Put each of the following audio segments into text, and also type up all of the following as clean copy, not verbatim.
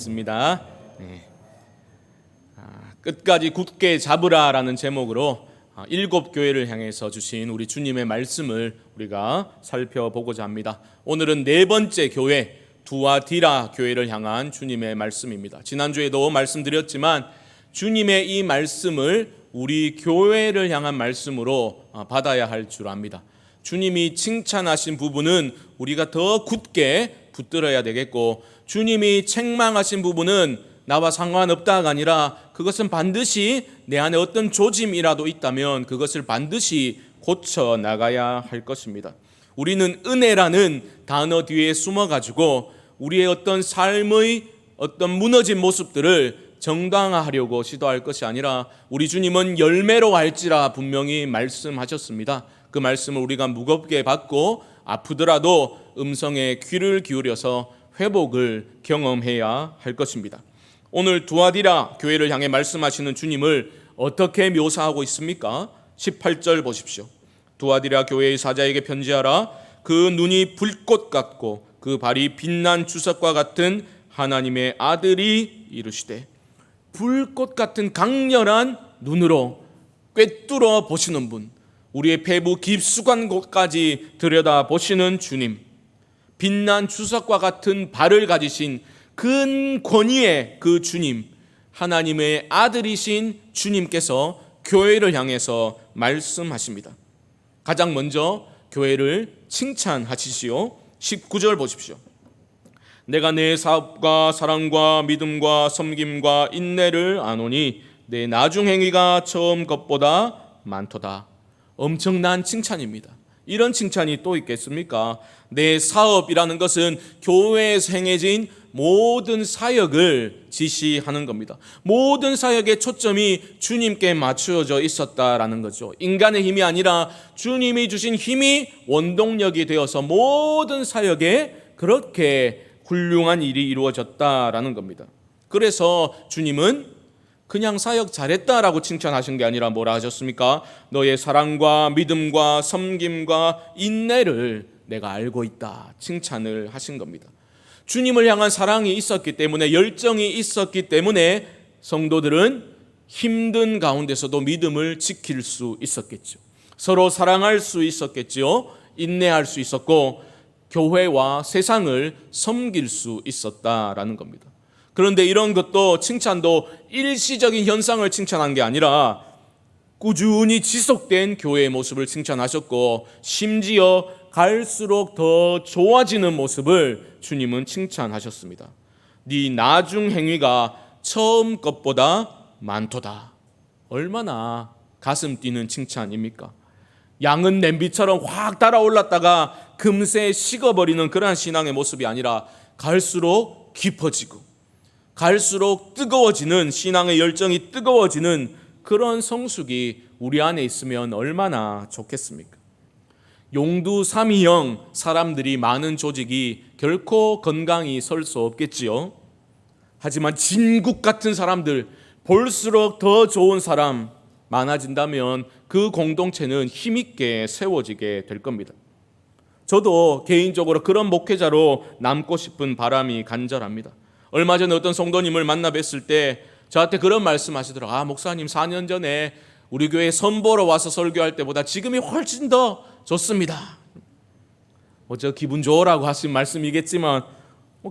있습니다. 끝까지 굳게 잡으라라는 제목으로 7교회를 향해서 주신 우리 주님의 말씀을 우리가 살펴보고자 합니다. 오늘은 네 번째 교회 두아디라 교회를 향한 주님의 말씀입니다. 지난주에도 말씀드렸지만 주님의 이 말씀을 우리 교회를 향한 말씀으로 받아야 할 줄 압니다. 주님이 칭찬하신 부분은 우리가 더 굳게 붙들어야 되겠고, 주님이 책망하신 부분은 나와 상관없다가 아니라 그것은 반드시 내 안에 어떤 조짐이라도 있다면 그것을 반드시 고쳐 나가야 할 것입니다. 우리는 은혜라는 단어 뒤에 숨어가지고 우리의 어떤 삶의 어떤 무너진 모습들을 정당화하려고 시도할 것이 아니라, 우리 주님은 열매로 알지라 분명히 말씀하셨습니다. 그 말씀을 우리가 무겁게 받고 아프더라도 음성에 귀를 기울여서 회복을 경험해야 할 것입니다. 오늘 두아디라 교회를 향해 말씀하시는 주님을 어떻게 묘사하고 있습니까? 18절 보십시오. 두아디라 교회의 사자에게 편지하라. 그 눈이 불꽃 같고 그 발이 빛난 주석과 같은 하나님의 아들이 이르시되, 불꽃 같은 강렬한 눈으로 꿰뚫어 보시는 분, 우리의 폐부 깊숙한 곳까지 들여다 보시는 주님, 빛난 주석과 같은 발을 가지신 큰 권위의 그 주님, 하나님의 아들이신 주님께서 교회를 향해서 말씀하십니다. 가장 먼저 교회를 칭찬하시지요. 19절 보십시오. 내가 내 사업과 사랑과 믿음과 섬김과 인내를 아노니 내 나중 행위가 처음 것보다 많도다. 엄청난 칭찬입니다. 이런 칭찬이 또 있겠습니까? 내 사업이라는 것은 교회에서 행해진 모든 사역을 지시하는 겁니다. 모든 사역의 초점이 주님께 맞추어져 있었다라는 거죠. 인간의 힘이 아니라 주님이 주신 힘이 원동력이 되어서 모든 사역에 그렇게 훌륭한 일이 이루어졌다라는 겁니다. 그래서 주님은 그냥 사역 잘했다라고 칭찬하신 게 아니라 뭐라 하셨습니까? 너의 사랑과 믿음과 섬김과 인내를 내가 알고 있다, 칭찬을 하신 겁니다. 주님을 향한 사랑이 있었기 때문에, 열정이 있었기 때문에 성도들은 힘든 가운데서도 믿음을 지킬 수 있었겠죠. 서로 사랑할 수 있었겠죠. 인내할 수 있었고 교회와 세상을 섬길 수 있었다라는 겁니다. 그런데 이런 것도, 칭찬도 일시적인 현상을 칭찬한 게 아니라 꾸준히 지속된 교회의 모습을 칭찬하셨고, 심지어 갈수록 더 좋아지는 모습을 주님은 칭찬하셨습니다. 네 나중 행위가 처음 것보다 많도다. 얼마나 가슴 뛰는 칭찬입니까? 양은 냄비처럼 확 달아올랐다가 금세 식어버리는 그러한 신앙의 모습이 아니라 갈수록 깊어지고 갈수록 뜨거워지는, 신앙의 열정이 뜨거워지는 그런 성숙이 우리 안에 있으면 얼마나 좋겠습니까? 용두삼이형 사람들이 많은 조직이 결코 건강히 설 수 없겠지요. 하지만 진국 같은 사람들, 볼수록 더 좋은 사람 많아진다면 그 공동체는 힘있게 세워지게 될 겁니다. 저도 개인적으로 그런 목회자로 남고 싶은 바람이 간절합니다. 얼마 전에 어떤 성도님을 만나 뵀을 때 저한테 그런 말씀 하시더라고요. 목사님, 4년 전에 우리 교회 선보러 와서 설교할 때보다 지금이 훨씬 더 좋습니다. 저 기분 좋으라고 하신 말씀이겠지만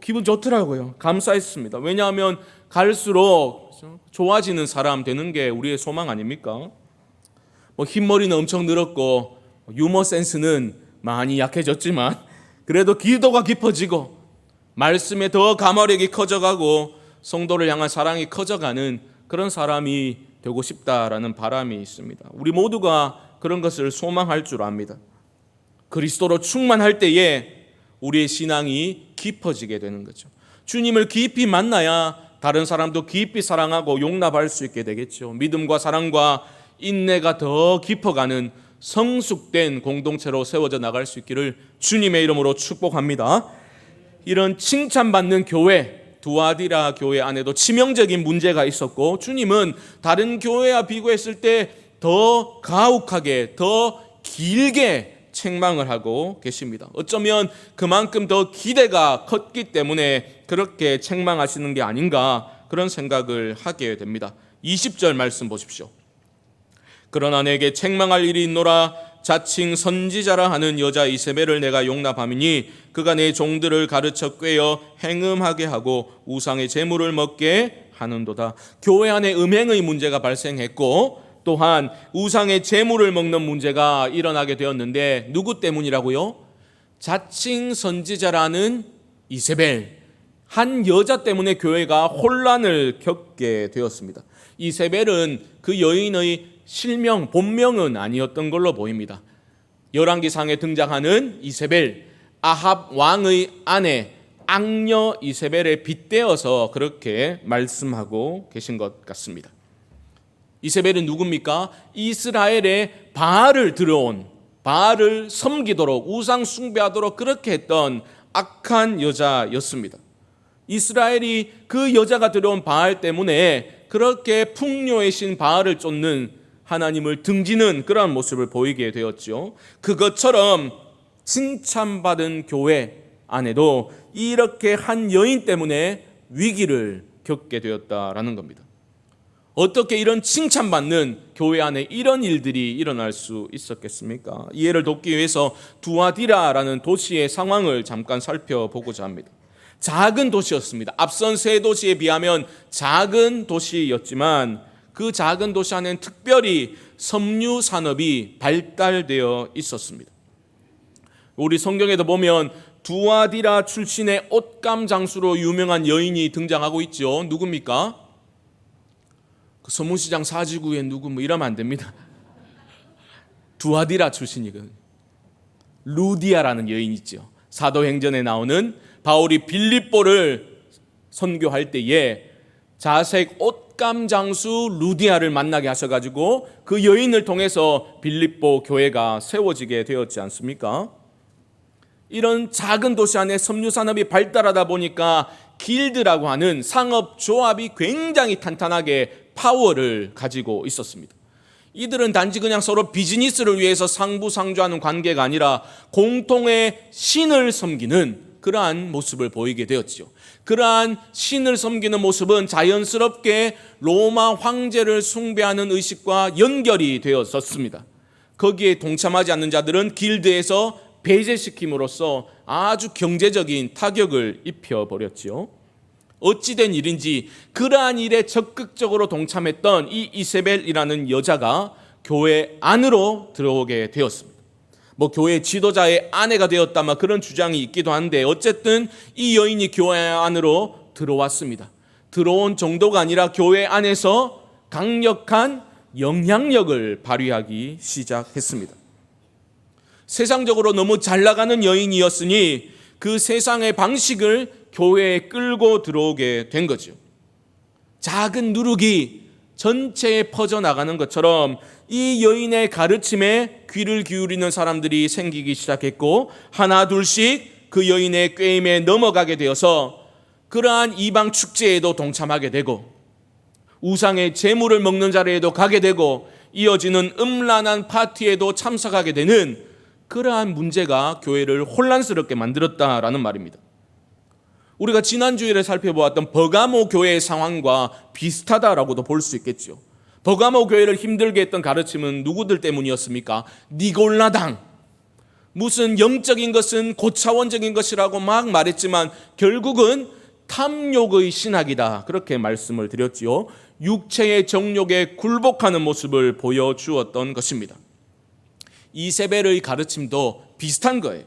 기분 좋더라고요. 감사했습니다. 왜냐하면 갈수록 좋아지는 사람 되는 게 우리의 소망 아닙니까? 흰머리는 엄청 늘었고 유머 센스는 많이 약해졌지만 그래도 기도가 깊어지고 말씀에 더 가마력이 커져가고 성도를 향한 사랑이 커져가는 그런 사람이 되고 싶다라는 바람이 있습니다. 우리 모두가 그런 것을 소망할 줄 압니다. 그리스도로 충만할 때에 우리의 신앙이 깊어지게 되는 거죠. 주님을 깊이 만나야 다른 사람도 깊이 사랑하고 용납할 수 있게 되겠죠. 믿음과 사랑과 인내가 더 깊어가는 성숙된 공동체로 세워져 나갈 수 있기를 주님의 이름으로 축복합니다. 이런 칭찬받는 교회, 두아디라 교회 안에도 치명적인 문제가 있었고, 주님은 다른 교회와 비교했을 때 더 가혹하게, 더 길게 책망을 하고 계십니다. 어쩌면 그만큼 더 기대가 컸기 때문에 그렇게 책망하시는 게 아닌가 그런 생각을 하게 됩니다. 20절 말씀 보십시오. 그러나 내게 책망할 일이 있노라. 자칭 선지자라 하는 여자 이세벨을 내가 용납함이니 그가 내 종들을 가르쳐 꿰어 행음하게 하고 우상의 제물을 먹게 하는도다. 교회 안에 음행의 문제가 발생했고 또한 우상의 제물을 먹는 문제가 일어나게 되었는데 누구 때문이라고요? 자칭 선지자라는 이세벨, 한 여자 때문에 교회가 혼란을 겪게 되었습니다. 이세벨은 그 여인의 실명, 본명은 아니었던 걸로 보입니다. 열왕기상에 등장하는 이세벨, 아합 왕의 아내, 악녀 이세벨에 빗대어서 그렇게 말씀하고 계신 것 같습니다. 이세벨은 누굽니까? 이스라엘에 바알을 들어온, 바알을 섬기도록 우상 숭배하도록 그렇게 했던 악한 여자였습니다. 이스라엘이 그 여자가 들어온 바알 때문에 그렇게 풍요의 신 바알을 쫓는 하나님을 등지는 그러한 모습을 보이게 되었죠. 그것처럼 칭찬받은 교회 안에도 이렇게 한 여인 때문에 위기를 겪게 되었다라는 겁니다. 어떻게 이런 칭찬받는 교회 안에 이런 일들이 일어날 수 있었겠습니까? 이해를 돕기 위해서 두아디라라는 도시의 상황을 잠깐 살펴보고자 합니다. 작은 도시였습니다. 앞선 세 도시에 비하면 작은 도시였지만 그 작은 도시 안에는 특별히 섬유 산업이 발달되어 있었습니다. 우리 성경에도 보면 두아디라 출신의 옷감 장수로 유명한 여인이 등장하고 있죠. 누굽니까? 그 서문시장 사지구에 누구 이러면 안 됩니다. 두아디라 출신이거든요. 루디아라는 여인이 있죠. 사도행전에 나오는 바울이 빌립보를 선교할 때에 자색 옷감 장수 루디아를 만나게 하셔가지고 그 여인을 통해서 빌립보 교회가 세워지게 되었지 않습니까? 이런 작은 도시 안에 섬유산업이 발달하다 보니까 길드라고 하는 상업조합이 굉장히 탄탄하게 파워를 가지고 있었습니다. 이들은 단지 그냥 서로 비즈니스를 위해서 상부상조하는 관계가 아니라 공통의 신을 섬기는 그러한 모습을 보이게 되었죠. 그러한 신을 섬기는 모습은 자연스럽게 로마 황제를 숭배하는 의식과 연결이 되었었습니다. 거기에 동참하지 않는 자들은 길드에서 배제시킴으로써 아주 경제적인 타격을 입혀버렸죠. 어찌된 일인지 그러한 일에 적극적으로 동참했던 이 이세벨이라는 여자가 교회 안으로 들어오게 되었습니다. 교회 지도자의 아내가 되었다마 그런 주장이 있기도 한데 어쨌든 이 여인이 교회 안으로 들어왔습니다. 들어온 정도가 아니라 교회 안에서 강력한 영향력을 발휘하기 시작했습니다. 세상적으로 너무 잘 나가는 여인이었으니 그 세상의 방식을 교회에 끌고 들어오게 된 거죠. 작은 누룩이 전체에 퍼져나가는 것처럼 이 여인의 가르침에 귀를 기울이는 사람들이 생기기 시작했고 하나 둘씩 그 여인의 꾀임에 넘어가게 되어서 그러한 이방 축제에도 동참하게 되고 우상의 제물을 먹는 자리에도 가게 되고 이어지는 음란한 파티에도 참석하게 되는 그러한 문제가 교회를 혼란스럽게 만들었다라는 말입니다. 우리가 지난주일에 살펴보았던 버가모 교회의 상황과 비슷하다라고도 볼 수 있겠죠. 버가모 교회를 힘들게 했던 가르침은 누구들 때문이었습니까? 니골라당. 무슨 영적인 것은 고차원적인 것이라고 막 말했지만 결국은 탐욕의 신학이다. 그렇게 말씀을 드렸지요. 육체의 정욕에 굴복하는 모습을 보여주었던 것입니다. 이세벨의 가르침도 비슷한 거예요.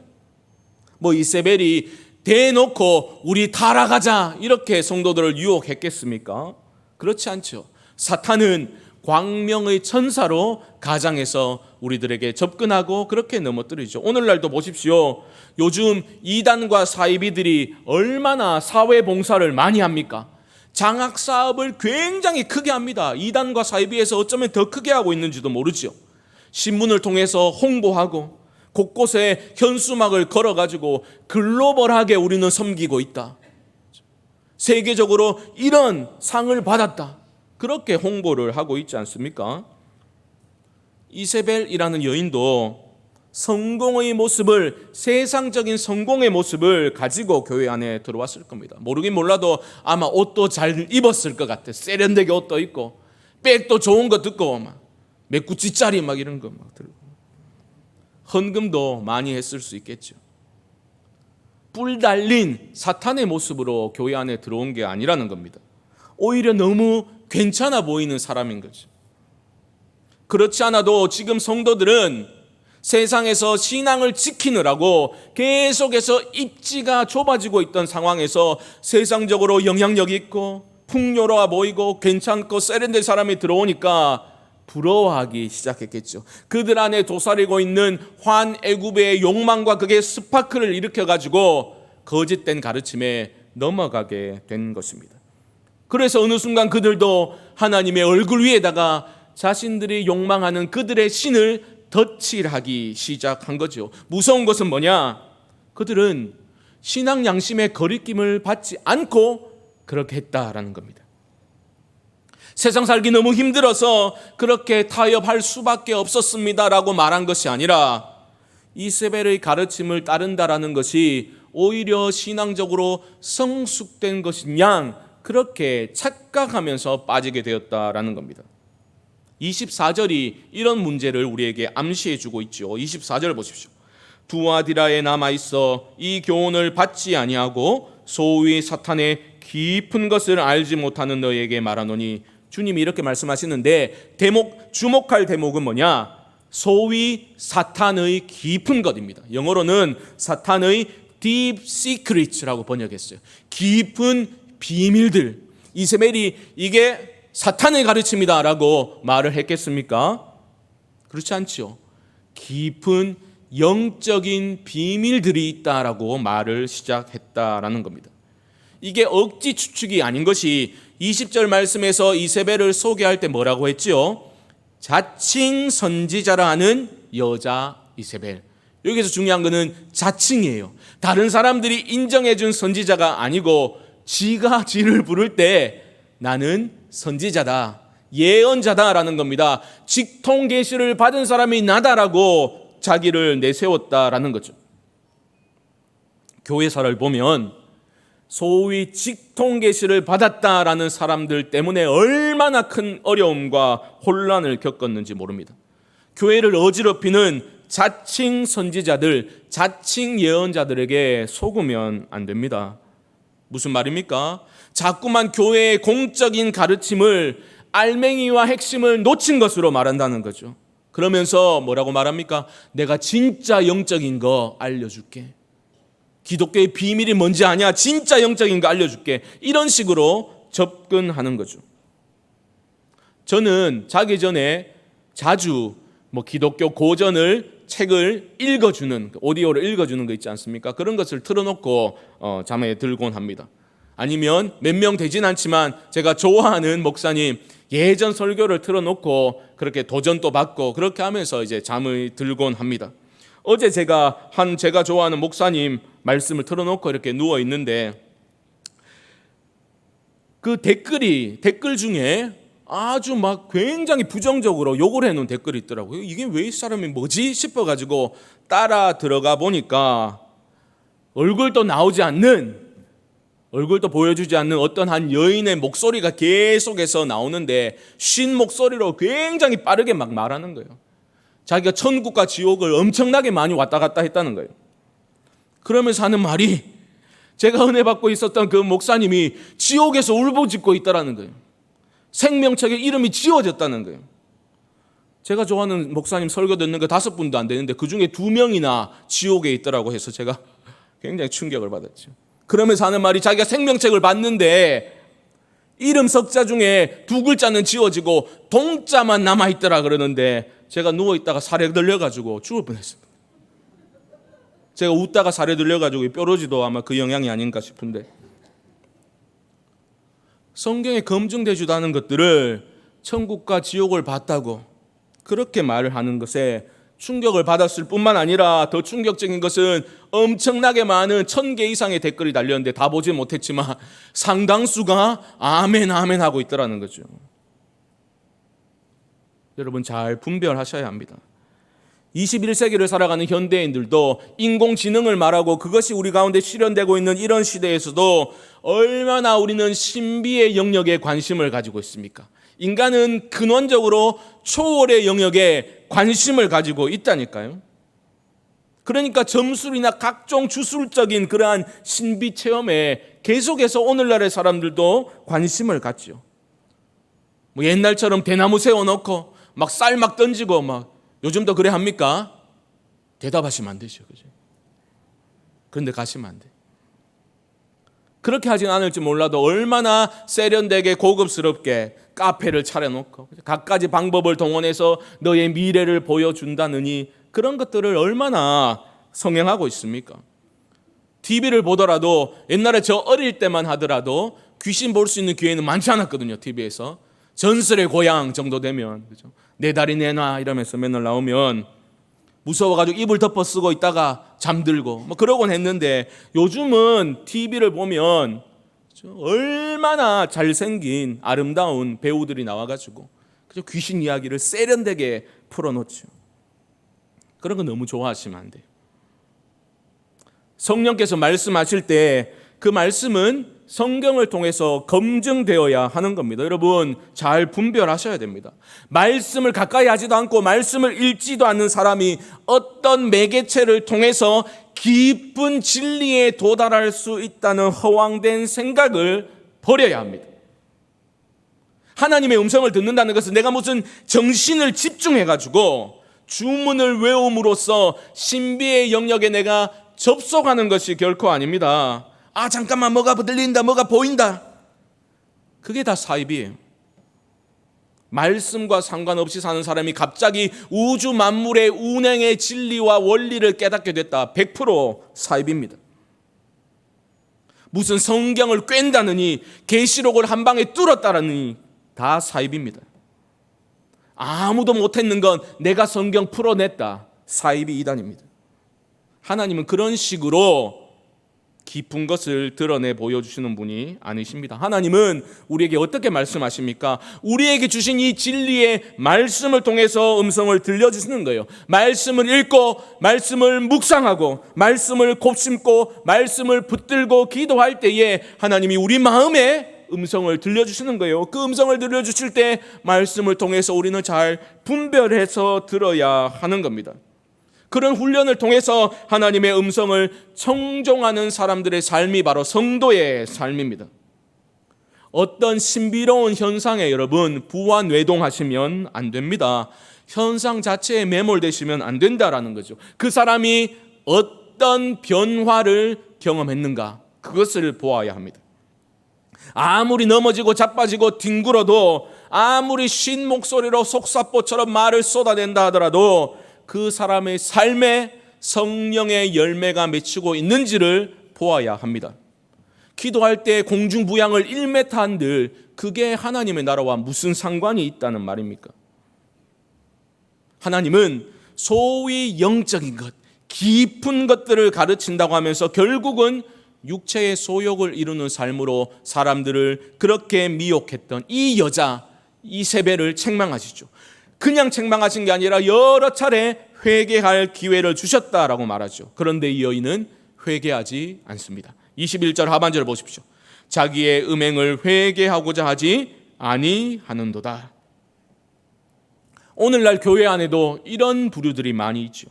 이세벨이 대놓고 우리 타락하자 이렇게 성도들을 유혹했겠습니까? 그렇지 않죠. 사탄은 광명의 천사로 가장해서 우리들에게 접근하고 그렇게 넘어뜨리죠. 오늘날도 보십시오. 요즘 이단과 사이비들이 얼마나 사회봉사를 많이 합니까? 장학사업을 굉장히 크게 합니다. 이단과 사이비에서 어쩌면 더 크게 하고 있는지도 모르죠. 신문을 통해서 홍보하고 곳곳에 현수막을 걸어가지고 글로벌하게 우리는 섬기고 있다. 세계적으로 이런 상을 받았다. 그렇게 홍보를 하고 있지 않습니까? 이세벨이라는 여인도 성공의 모습을, 세상적인 성공의 모습을 가지고 교회 안에 들어왔을 겁니다. 모르긴 몰라도 아마 옷도 잘 입었을 것 같아. 세련되게 옷도 입고 백도 좋은 거 듣고 막 몇 구찌짜리 막 이런 거 막 들고 헌금도 많이 했을 수 있겠죠. 뿔 달린 사탄의 모습으로 교회 안에 들어온 게 아니라는 겁니다. 오히려 너무 괜찮아 보이는 사람인 거죠. 그렇지 않아도 지금 성도들은 세상에서 신앙을 지키느라고 계속해서 입지가 좁아지고 있던 상황에서 세상적으로 영향력이 있고 풍요로워 보이고 괜찮고 세련된 사람이 들어오니까 부러워하기 시작했겠죠. 그들 안에 도사리고 있는 환애굽의 욕망과 그게 스파크를 일으켜가지고 거짓된 가르침에 넘어가게 된 것입니다. 그래서 어느 순간 그들도 하나님의 얼굴 위에다가 자신들이 욕망하는 그들의 신을 덧칠하기 시작한 거죠. 무서운 것은 뭐냐? 그들은 신앙 양심의 거리낌을 받지 않고 그렇게 했다라는 겁니다. 세상 살기 너무 힘들어서 그렇게 타협할 수밖에 없었습니다라고 말한 것이 아니라 이세벨의 가르침을 따른다라는 것이 오히려 신앙적으로 성숙된 것인 양 그렇게 착각하면서 빠지게 되었다라는 겁니다. 24절이 이런 문제를 우리에게 암시해 주고 있죠. 24절 보십시오. 두아디라에 남아있어 이 교훈을 받지 아니하고 소위 사탄의 깊은 것을 알지 못하는 너에게 말하노니, 주님이 이렇게 말씀하시는데 주목할 대목은 뭐냐? 소위 사탄의 깊은 것입니다. 영어로는 사탄의 deep secrets라고 번역했어요. 깊은 비밀들. 이세벨이 이게 사탄의 가르침이다 라고 말을 했겠습니까? 그렇지 않죠. 깊은 영적인 비밀들이 있다라고 말을 시작했다라는 겁니다. 이게 억지 추측이 아닌 것이 20절 말씀에서 이세벨을 소개할 때 뭐라고 했지요? 자칭 선지자라 하는 여자 이세벨. 여기서 중요한 것은 자칭이에요. 다른 사람들이 인정해 준 선지자가 아니고 지가 지를 부를 때 나는 선지자다, 예언자다라는 겁니다. 직통 계시를 받은 사람이 나다라고 자기를 내세웠다라는 거죠. 교회사를 보면 소위 직통 계시를 받았다라는 사람들 때문에 얼마나 큰 어려움과 혼란을 겪었는지 모릅니다. 교회를 어지럽히는 자칭 선지자들, 자칭 예언자들에게 속으면 안 됩니다. 무슨 말입니까? 자꾸만 교회의 공적인 가르침을 알맹이와 핵심을 놓친 것으로 말한다는 거죠. 그러면서 뭐라고 말합니까? 내가 진짜 영적인 거 알려줄게. 기독교의 비밀이 뭔지 아냐? 진짜 영적인 거 알려줄게. 이런 식으로 접근하는 거죠. 저는 자기 전에 자주 기독교 고전을 책을 읽어주는, 오디오를 읽어주는 거 있지 않습니까? 그런 것을 틀어놓고 잠에 들곤 합니다. 아니면 몇 명 되진 않지만 제가 좋아하는 목사님 예전 설교를 틀어놓고 그렇게 도전도 받고 그렇게 하면서 이제 잠을 들곤 합니다. 어제 제가 좋아하는 목사님 말씀을 틀어놓고 이렇게 누워 있는데 그 댓글 중에 아주 굉장히 부정적으로 욕을 해놓은 댓글이 있더라고요. 이게 왜 이 사람이 뭐지 싶어가지고 따라 들어가 보니까 얼굴도 보여주지 않는 어떤 한 여인의 목소리가 계속해서 나오는데 쉰 목소리로 굉장히 빠르게 말하는 거예요. 자기가 천국과 지옥을 엄청나게 많이 왔다 갔다 했다는 거예요. 그러면서 하는 말이 제가 은혜 받고 있었던 그 목사님이 지옥에서 울부짖고 있다라는 거예요. 생명책에 이름이 지워졌다는 거예요. 제가 좋아하는 목사님 설교 듣는 거 5분도 안 되는데 그 중에 2명이나 지옥에 있더라고 해서 제가 굉장히 충격을 받았죠. 그러면서 하는 말이 자기가 생명책을 봤는데 이름 석자 중에 2글자는 지워지고 동자만 남아있더라 그러는데 제가 누워있다가 살에 들려가지고 죽을 뻔했습니다. 제가 웃다가 살에 들려가지고 뾰루지도 아마 그 영향이 아닌가 싶은데, 성경에 검증되지도 않은 것들을 천국과 지옥을 봤다고 그렇게 말을 하는 것에 충격을 받았을 뿐만 아니라 더 충격적인 것은 엄청나게 많은 1000개 이상의 댓글이 달렸는데 다 보지 못했지만 상당수가 아멘 아멘 하고 있더라는 거죠. 여러분 잘 분별하셔야 합니다. 21세기를 살아가는 현대인들도 인공지능을 말하고 그것이 우리 가운데 실현되고 있는 이런 시대에서도 얼마나 우리는 신비의 영역에 관심을 가지고 있습니까? 인간은 근원적으로 초월의 영역에 관심을 가지고 있다니까요. 그러니까 점술이나 각종 주술적인 그러한 신비 체험에 계속해서 오늘날의 사람들도 관심을 갖죠. 뭐 옛날처럼 대나무 세워놓고 막 쌀 막 던지고 막 요즘도 그래 합니까? 대답하시면 안 되죠. 그죠? 그런데 가시면 안 돼. 그렇게 하진 않을지 몰라도 얼마나 세련되게 고급스럽게 카페를 차려놓고 갖가지 방법을 동원해서 너의 미래를 보여준다느니 그런 것들을 얼마나 성행하고 있습니까? TV를 보더라도 옛날에 저 어릴 때만 하더라도 귀신 볼 수 있는 기회는 많지 않았거든요. TV에서 전설의 고향 정도 되면 그죠? 내 다리 내놔 이러면서 맨날 나오면 무서워가지고 이불 덮어 쓰고 있다가 잠들고 뭐 그러곤 했는데 요즘은 TV를 보면 얼마나 잘생긴 아름다운 배우들이 나와가지고 그죠? 귀신 이야기를 세련되게 풀어놓죠. 그런 거 너무 좋아하시면 안 돼요. 성령께서 말씀하실 때 그 말씀은 성경을 통해서 검증되어야 하는 겁니다. 여러분 잘 분별하셔야 됩니다. 말씀을 가까이 하지도 않고 말씀을 읽지도 않는 사람이 어떤 매개체를 통해서 깊은 진리에 도달할 수 있다는 허황된 생각을 버려야 합니다. 하나님의 음성을 듣는다는 것은 내가 무슨 정신을 집중해가지고 주문을 외움으로써 신비의 영역에 내가 접속하는 것이 결코 아닙니다. 아 잠깐만 뭐가 들린다 뭐가 보인다. 그게 다 사입이에요. 말씀과 상관없이 사는 사람이 갑자기 우주 만물의 운행의 진리와 원리를 깨닫게 됐다. 100% 사입입니다. 무슨 성경을 꿰다느니 계시록을 한 방에 뚫었다느니 다 사입입니다. 아무도 못했는 건 내가 성경 풀어냈다. 사입이 이단입니다. 하나님은 그런 식으로 깊은 것을 드러내 보여주시는 분이 아니십니다. 하나님은 우리에게 어떻게 말씀하십니까? 우리에게 주신 이 진리의 말씀을 통해서 음성을 들려주시는 거예요. 말씀을 읽고 말씀을 묵상하고 말씀을 곱씹고 말씀을 붙들고 기도할 때에 하나님이 우리 마음에 음성을 들려주시는 거예요. 그 음성을 들려주실 때 말씀을 통해서 우리는 잘 분별해서 들어야 하는 겁니다. 그런 훈련을 통해서 하나님의 음성을 청종하는 사람들의 삶이 바로 성도의 삶입니다. 어떤 신비로운 현상에 여러분 부안외동하시면 안 됩니다. 현상 자체에 매몰되시면 안 된다라는 거죠. 그 사람이 어떤 변화를 경험했는가 그것을 보아야 합니다. 아무리 넘어지고 자빠지고 뒹굴어도 아무리 쉰 목소리로 속사포처럼 말을 쏟아낸다 하더라도 그 사람의 삶에 성령의 열매가 맺히고 있는지를 보아야 합니다. 기도할 때 공중부양을 1m 한들 그게 하나님의 나라와 무슨 상관이 있다는 말입니까? 하나님은 소위 영적인 것, 깊은 것들을 가르친다고 하면서 결국은 육체의 소욕을 이루는 삶으로 사람들을 그렇게 미혹했던 이 여자 이세벨을 책망하시죠. 그냥 책망하신 게 아니라 여러 차례 회개할 기회를 주셨다라고 말하죠. 그런데 이 여인은 회개하지 않습니다. 21절 하반절을 보십시오. 자기의 음행을 회개하고자 하지 아니하는도다. 오늘날 교회 안에도 이런 부류들이 많이 있죠.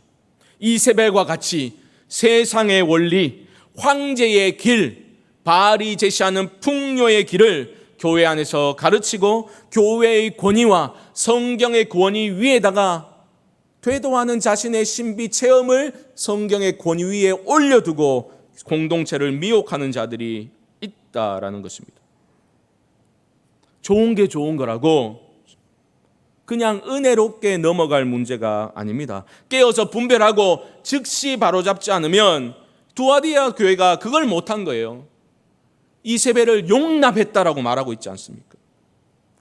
이세벨과 같이 세상의 원리, 황제의 길, 바알이 제시하는 풍요의 길을 교회 안에서 가르치고 교회의 권위와 성경의 권위 위에다가 되도 않은 자신의 신비 체험을 성경의 권위 위에 올려두고 공동체를 미혹하는 자들이 있다라는 것입니다. 좋은 게 좋은 거라고 그냥 은혜롭게 넘어갈 문제가 아닙니다. 깨어서 분별하고 즉시 바로잡지 않으면 두아디아 교회가 그걸 못한 거예요. 이세벨을 용납했다라고 말하고 있지 않습니까?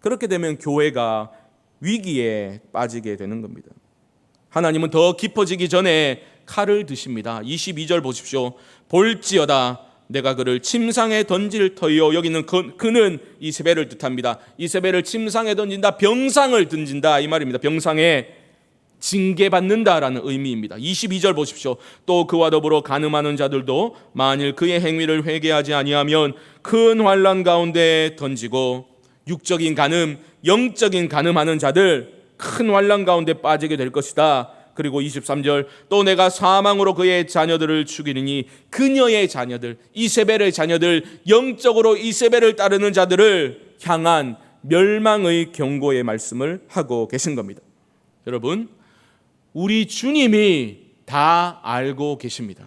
그렇게 되면 교회가 위기에 빠지게 되는 겁니다. 하나님은 더 깊어지기 전에 칼을 드십니다. 22절 보십시오. 볼지어다 내가 그를 침상에 던질 터이요. 여기는 그는 이세벨을 뜻합니다. 이세벨을 침상에 던진다, 병상을 던진다 이 말입니다. 병상에 징계받는다라는 의미입니다. 22절 보십시오. 또 그와 더불어 간음하는 자들도 만일 그의 행위를 회개하지 아니하면 큰 환난 가운데 던지고, 육적인 간음, 영적인 간음하는 자들 큰 환난 가운데 빠지게 될 것이다. 그리고 23절, 또 내가 사망으로 그의 자녀들을 죽이리니 그녀의 자녀들, 이세벨의 자녀들, 영적으로 이세벨을 따르는 자들을 향한 멸망의 경고의 말씀을 하고 계신 겁니다. 여러분, 우리 주님이 다 알고 계십니다.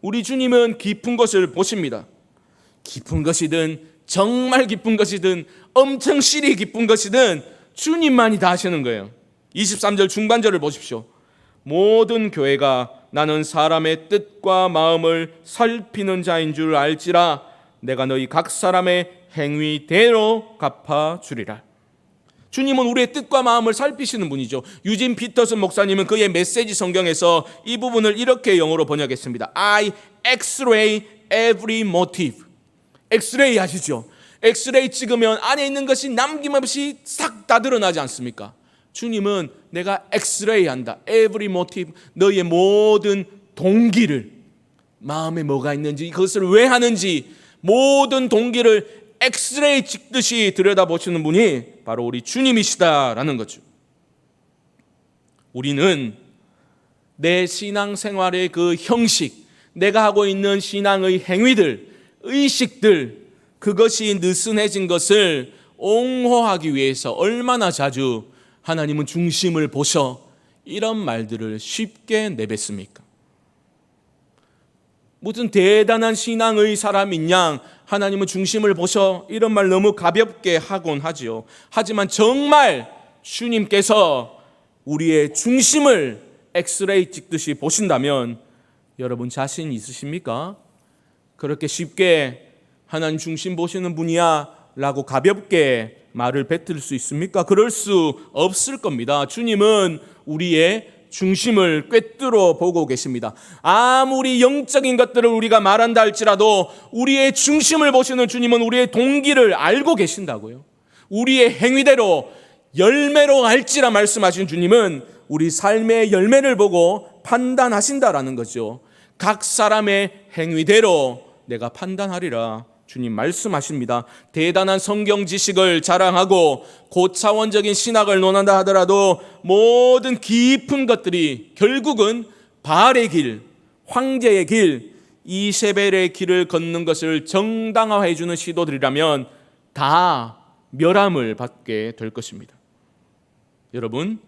우리 주님은 깊은 것을 보십니다. 깊은 것이든 정말 깊은 것이든 엄청 실이 깊은 것이든 주님만이 다 아시는 거예요. 23절 중반절을 보십시오. 모든 교회가 나는 사람의 뜻과 마음을 살피는 자인 줄 알지라 내가 너희 각 사람의 행위대로 갚아주리라. 주님은 우리의 뜻과 마음을 살피시는 분이죠. 유진 피터슨 목사님은 그의 메시지 성경에서 이 부분을 이렇게 영어로 번역했습니다. I x-ray every motive. 엑스레이 아시죠? 엑스레이 찍으면 안에 있는 것이 남김없이 싹 다 드러나지 않습니까? 주님은 내가 엑스레이 한다. every motive. 너의 모든 동기를, 마음에 뭐가 있는지, 그것을 왜 하는지 모든 동기를 엑스레이 찍듯이 들여다보시는 분이 바로 우리 주님이시다라는 거죠. 우리는 내 신앙생활의 그 형식, 내가 하고 있는 신앙의 행위들, 의식들, 그것이 느슨해진 것을 옹호하기 위해서 얼마나 자주 하나님은 중심을 보셔 이런 말들을 쉽게 내뱉습니까? 무슨 대단한 신앙의 사람인 양 하나님은 중심을 보셔 이런 말 너무 가볍게 하곤 하지요. 하지만 정말 주님께서 우리의 중심을 엑스레이 찍듯이 보신다면 여러분 자신 있으십니까? 그렇게 쉽게 하나님 중심 보시는 분이야 라고 가볍게 말을 뱉을 수 있습니까? 그럴 수 없을 겁니다. 주님은 우리의 중심을 꿰뚫어 보고 계십니다. 아무리 영적인 것들을 우리가 말한다 할지라도 우리의 중심을 보시는 주님은 우리의 동기를 알고 계신다고요. 우리의 행위대로 열매로 알지라 말씀하신 주님은 우리 삶의 열매를 보고 판단하신다라는 거죠. 각 사람의 행위대로 내가 판단하리라 주님 말씀하십니다. 대단한 성경 지식을 자랑하고 고차원적인 신학을 논한다 하더라도 모든 깊은 것들이 결국은 바알의 길, 황제의 길, 이세벨의 길을 걷는 것을 정당화해 주는 시도들이라면 다 멸함을 받게 될 것입니다. 여러분,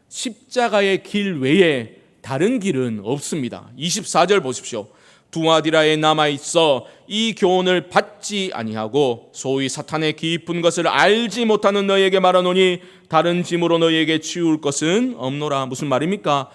십자가의 길 외에 다른 길은 없습니다. 24절 보십시오. 두아디라에 남아있어 이 교훈을 받지 아니하고 소위 사탄의 깊은 것을 알지 못하는 너희에게 말하노니 다른 짐으로 너희에게 치울 것은 없노라. 무슨 말입니까?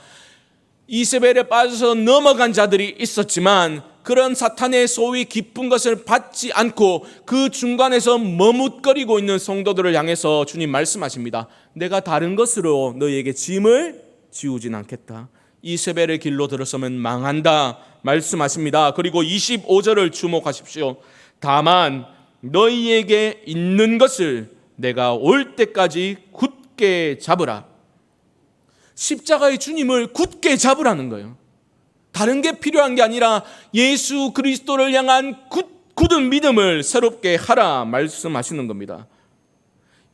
이세벨에 빠져서 넘어간 자들이 있었지만 그런 사탄의 소위 깊은 것을 받지 않고 그 중간에서 머뭇거리고 있는 성도들을 향해서 주님 말씀하십니다. 내가 다른 것으로 너희에게 짐을 지우진 않겠다. 이세벨의 길로 들어서면 망한다 말씀하십니다. 그리고 25절을 주목하십시오. 다만 너희에게 있는 것을 내가 올 때까지 굳게 잡으라. 십자가의 주님을 굳게 잡으라는 거예요. 다른 게 필요한 게 아니라 예수 그리스도를 향한 굳은 믿음을 새롭게 하라 말씀하시는 겁니다.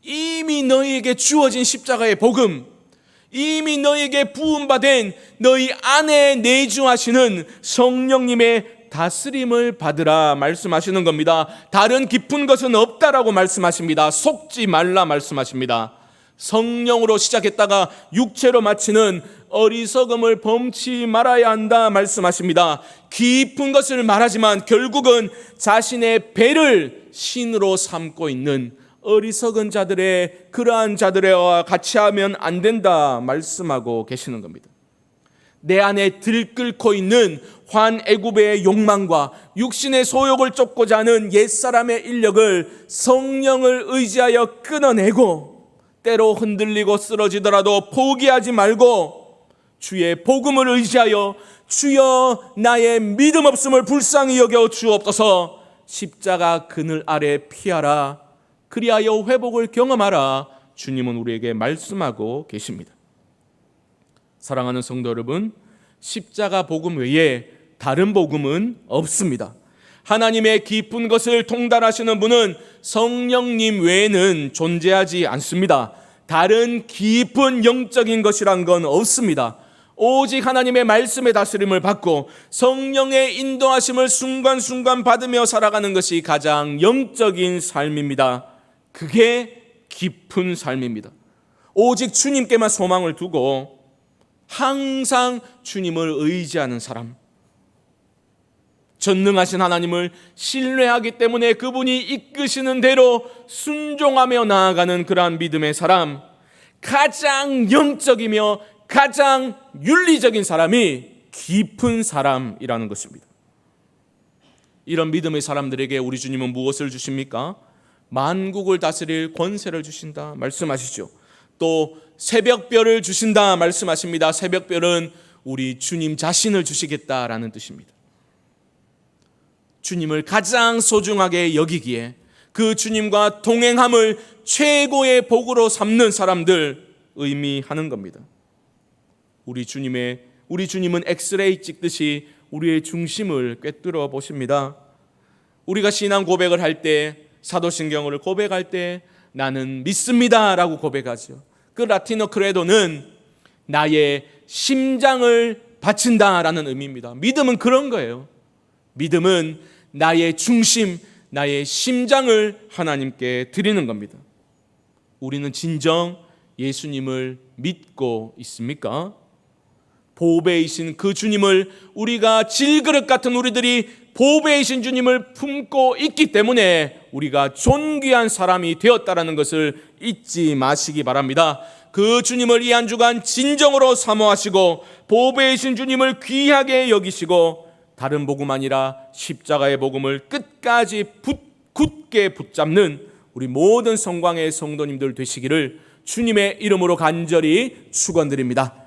이미 너희에게 주어진 십자가의 복음, 이미 너희에게 부음받은 너희 안에 내주하시는 성령님의 다스림을 받으라 말씀하시는 겁니다. 다른 깊은 것은 없다라고 말씀하십니다. 속지 말라 말씀하십니다. 성령으로 시작했다가 육체로 마치는 어리석음을 범치 말아야 한다 말씀하십니다. 깊은 것을 말하지만 결국은 자신의 배를 신으로 삼고 있는 어리석은 자들의 그러한 자들과 같이 하면 안 된다 말씀하고 계시는 겁니다. 내 안에 들끓고 있는 환애굽의 욕망과 육신의 소욕을 쫓고자 하는 옛사람의 인력을 성령을 의지하여 끊어내고 때로 흔들리고 쓰러지더라도 포기하지 말고 주의 복음을 의지하여 주여 나의 믿음 없음을 불쌍히 여겨 주옵소서. 십자가 그늘 아래 피하라. 그리하여 회복을 경험하라. 주님은 우리에게 말씀하고 계십니다. 사랑하는 성도 여러분, 십자가 복음 외에 다른 복음은 없습니다. 하나님의 깊은 것을 통달하시는 분은 성령님 외에는 존재하지 않습니다. 다른 깊은 영적인 것이란 건 없습니다. 오직 하나님의 말씀의 다스림을 받고 성령의 인도하심을 순간순간 받으며 살아가는 것이 가장 영적인 삶입니다. 그게 깊은 삶입니다. 오직 주님께만 소망을 두고 항상 주님을 의지하는 사람, 전능하신 하나님을 신뢰하기 때문에 그분이 이끄시는 대로 순종하며 나아가는 그러한 믿음의 사람, 가장 영적이며 가장 윤리적인 사람이 깊은 사람이라는 것입니다. 이런 믿음의 사람들에게 우리 주님은 무엇을 주십니까? 만국을 다스릴 권세를 주신다 말씀하시죠. 또 새벽별을 주신다 말씀하십니다. 새벽별은 우리 주님 자신을 주시겠다라는 뜻입니다. 주님을 가장 소중하게 여기기에 그 주님과 동행함을 최고의 복으로 삼는 사람들 의미하는 겁니다. 우리 주님은 엑스레이 찍듯이 우리의 중심을 꿰뚫어 보십니다. 우리가 신앙 고백을 할 때, 사도신경을 고백할 때 나는 믿습니다라고 고백하죠. 그 라틴어 크레도는 나의 심장을 바친다라는 의미입니다. 믿음은 그런 거예요. 믿음은 나의 중심, 나의 심장을 하나님께 드리는 겁니다. 우리는 진정 예수님을 믿고 있습니까? 보배이신 그 주님을, 우리가 질그릇 같은 우리들이 보배이신 주님을 품고 있기 때문에 우리가 존귀한 사람이 되었다라는 것을 잊지 마시기 바랍니다. 그 주님을 이 한 주간 진정으로 사모하시고 보배이신 주님을 귀하게 여기시고 다른 복음 아니라 십자가의 복음을 끝까지 굳게 붙잡는 우리 모든 성광의 성도님들 되시기를 주님의 이름으로 간절히 축원드립니다.